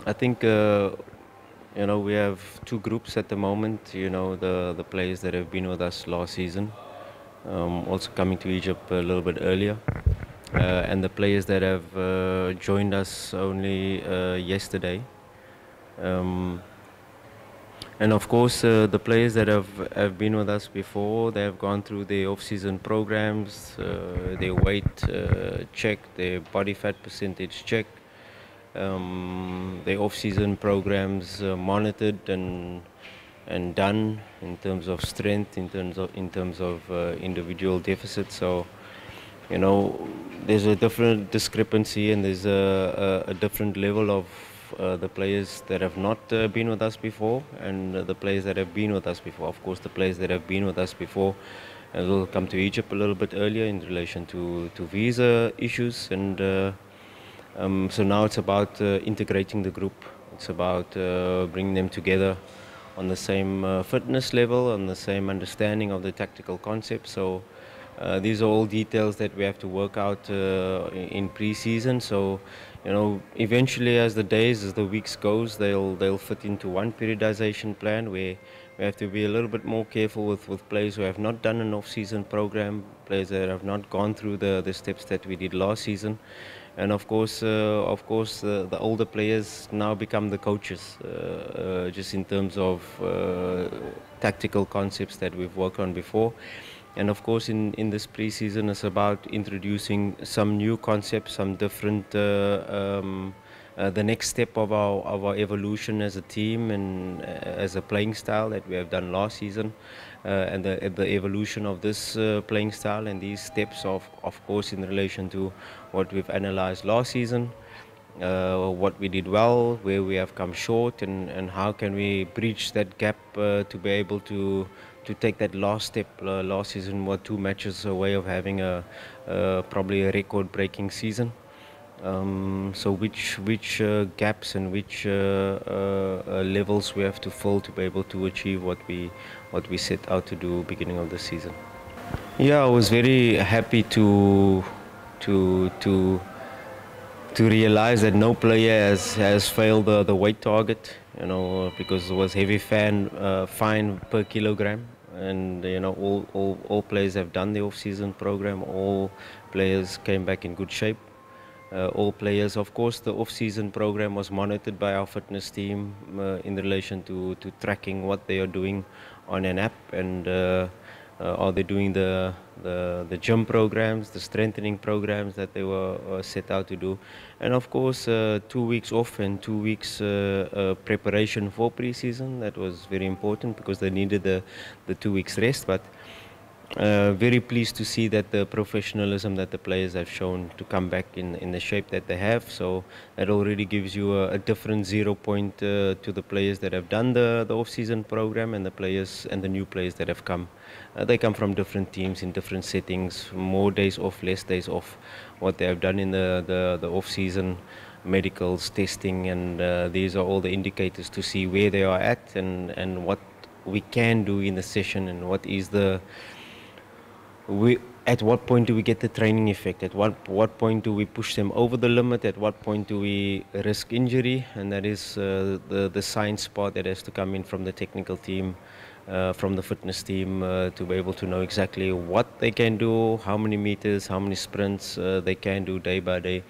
I think we have two groups at the moment. The players that have been with us last season, also coming to Egypt a little bit earlier, and the players that have joined us only yesterday. Um, and of course, the players that have been with us before, they have gone through their off-season programs, their weight check, their body fat percentage check, their off-season programs monitored and done in terms of strength, in terms of individual deficits. So there's a different discrepancy, and there's a different level of the players that have not been with us before, and the players that have been with us before. Of course, the players that have been with us before will come to Egypt a little bit earlier in relation to visa issues, and so now it's about integrating the group. It's about bringing them together on the same fitness level, on the same understanding of the tactical concept. So these are all details that we have to work out in pre-season. So eventually, as the weeks goes, they'll fit into one periodization plan where we have to be a little bit more careful with players who have not done an off-season program, players that have not gone through the steps that we did last season. And of course, the older players now become the coaches, just in terms of tactical concepts that we've worked on before. And of course, in this pre-season, it's about introducing some new concepts, some different, the next step of our evolution as a team and as a playing style that we have done last season, and the evolution of this playing style and these steps, of course, in relation to what we've analyzed last season, what we did well, where we have come short, and how can we bridge that gap to be able to take that last step. Last season were 2 matches away of having probably a record-breaking season. So which gaps and which levels we have to fill to be able to achieve what we set out to do beginning of the season. Yeah, I was very happy to realize that no player has failed the weight target, because it was heavy fine per kilogram, and all players have done the off-season program. All players came back in good shape. All players, of course, the off-season program was monitored by our fitness team in relation to tracking what they are doing on an app, and are they doing the gym programs, the strengthening programs that they were set out to do. And of course, 2 weeks off and 2 weeks preparation for pre-season. That was very important because they needed the 2 weeks rest. But very pleased to see that the professionalism that the players have shown to come back in the shape that they have. So that already gives you a different 0 point to the players that have done the off-season program and the players and the new players that have come. They come from different teams in different settings, more days off, less days off. What they have done in the off-season, medicals, testing, and these are all the indicators to see where they are at and what we can do in the session, and what is at what point do we get the training effect? At what point do we push them over the limit? At what point do we risk injury? And that is the science part that has to come in from the technical team, from the fitness team, to be able to know exactly what they can do, how many meters, how many sprints they can do day by day.